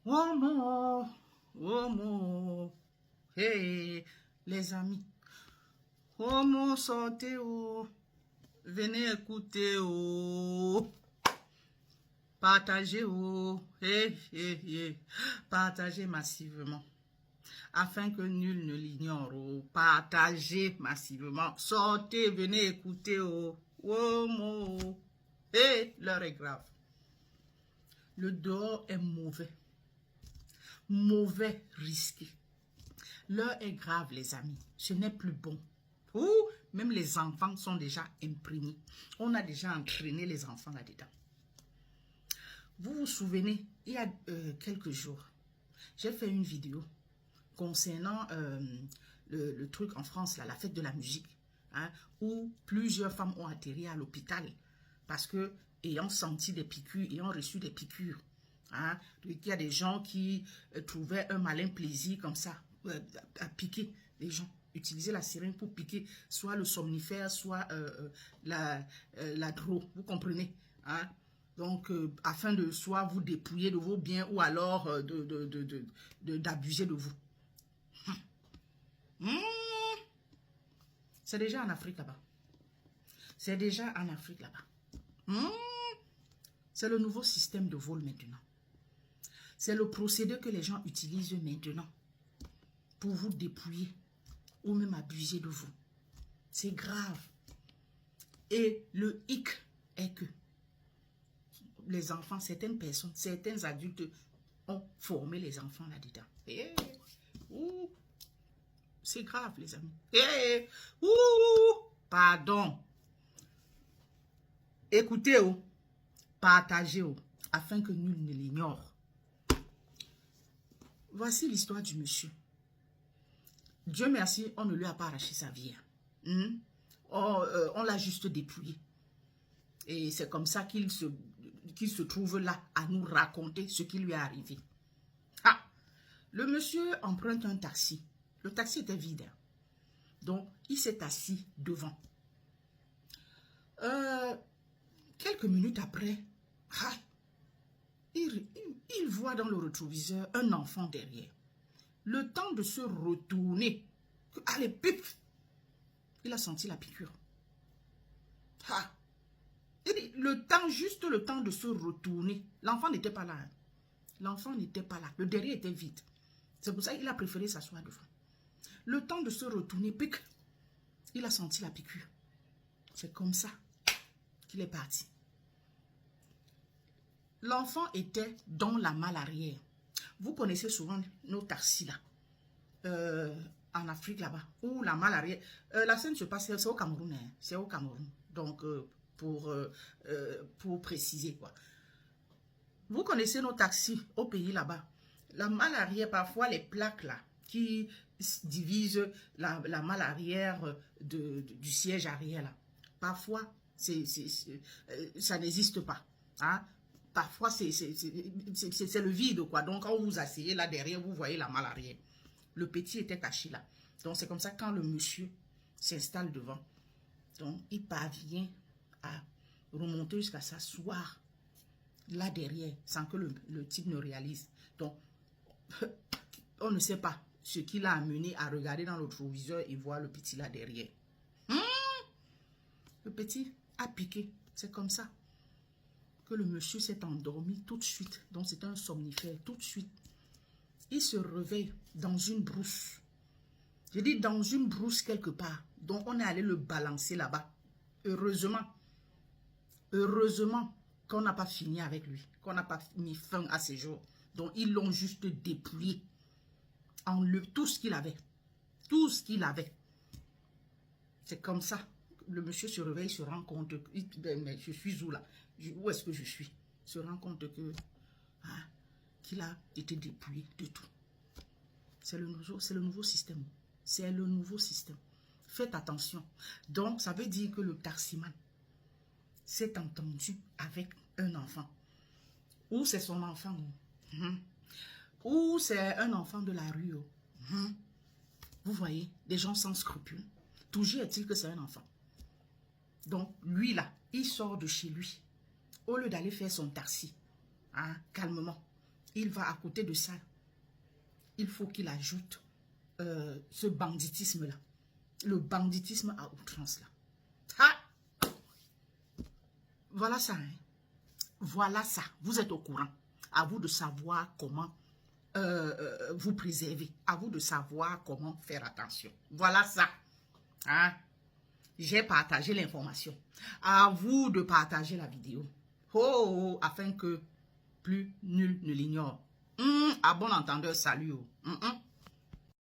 Homo, homo, hey, les amis. Homo, sortez, oh. Venez écouter, oh. Partagez, oh. Hey, hey, hey. Partagez massivement. Afin que nul ne l'ignore, oh. Partagez massivement. Sortez, venez écouter, oh. Homo. Hey, l'heure est grave. Le dehors est mauvais. Mauvais, risqué. L'heure est grave, les amis. Ce n'est plus bon. Ouh, même les enfants sont déjà imprégnés. On a déjà entraîné les enfants là-dedans. Vous vous souvenez, il y a quelques jours, j'ai fait une vidéo concernant le truc en France, là, la fête de la musique, hein, où plusieurs femmes ont atterri à l'hôpital parce que, ayant senti des piqûres, ayant reçu des piqûres, hein, il y a des gens qui trouvaient un malin plaisir comme ça, à piquer les gens. Utiliser la seringue pour piquer soit le somnifère, soit la drogue, vous comprenez, hein? Donc, afin de soit vous dépouiller de vos biens ou alors d'abuser de vous. C'est déjà en Afrique là-bas. C'est déjà en Afrique là-bas. C'est le nouveau système de vol maintenant. C'est le procédé que les gens utilisent maintenant pour vous dépouiller ou même abuser de vous. C'est grave. Et le hic est que les enfants, certaines personnes, certains adultes ont formé les enfants là-dedans. C'est grave, les amis. Pardon. Écoutez, partagez, afin que nul ne l'ignore. Voici l'histoire du monsieur. Dieu merci, on ne lui a pas arraché sa vie. On l'a juste dépouillé. Et c'est comme ça qu'il se trouve là à nous raconter ce qui lui est arrivé. Ah, le monsieur emprunte un taxi. Le taxi était vide. Donc, il s'est assis devant. Quelques minutes après, il voit dans le rétroviseur un enfant derrière. Le temps de se retourner, allez, pif, il a senti la piqûre. Juste le temps de se retourner. L'enfant n'était pas là. L'enfant n'était pas là. Le derrière était vide. C'est pour ça qu'il a préféré s'asseoir devant. Le temps de se retourner, pic, il a senti la piqûre. C'est comme ça qu'il est parti. L'enfant était dans la malle arrière. Vous connaissez souvent nos taxis là. En Afrique là-bas, où la malle arrière. La scène se passe, c'est au Cameroun. Hein, c'est au Cameroun. Donc, pour préciser quoi. Vous connaissez nos taxis au pays là-bas. La malle arrière, parfois les plaques là, qui divisent la malle arrière du siège arrière là. Parfois, ça n'existe pas. Hein? Parfois, c'est le vide quoi. Donc, quand vous vous asseyez là derrière, vous voyez la malle arrière. Le petit était caché là. Donc, c'est comme ça quand le monsieur s'installe devant. Donc, il parvient à remonter jusqu'à s'asseoir là derrière, sans que le type ne réalise. Donc, on ne sait pas ce qui l'a amené à regarder dans le rétroviseur et voir le petit là derrière. Le petit a piqué. C'est comme ça que le monsieur s'est endormi tout de suite. Donc, c'est un somnifère tout de suite. Il se réveille dans une brousse. Je dis dans une brousse quelque part. Donc, on est allé le balancer là-bas. Heureusement. Heureusement qu'on n'a pas fini avec lui. Qu'on n'a pas mis fin à ses jours. Donc, ils l'ont juste dépouillé. Tout ce qu'il avait. Tout ce qu'il avait. C'est comme ça. Le monsieur se réveille, se rend compte. Mais je suis où là? Où est-ce que je suis? Se rend compte que... qu'il a été dépouillé de tout. C'est le nouveau système. C'est le nouveau système. Faites attention. Donc, ça veut dire que le taximan s'est entendu avec un enfant. Ou c'est son enfant. Ou c'est un enfant de la rue. Vous voyez, des gens sans scrupules. Toujours est-il que c'est un enfant. Donc, lui là, il sort de chez lui. Au lieu d'aller faire son taxi, calmement, il va à côté de ça. Il faut qu'il ajoute ce banditisme-là. Le banditisme à outrance là. Ah! Voilà ça. Hein? Voilà ça. Vous êtes au courant. À vous de savoir comment vous préserver. À vous de savoir comment faire attention. Voilà ça. Hein? J'ai partagé l'information. À vous de partager la vidéo. Oh, afin que plus nul ne l'ignore. À bon entendeur, salut.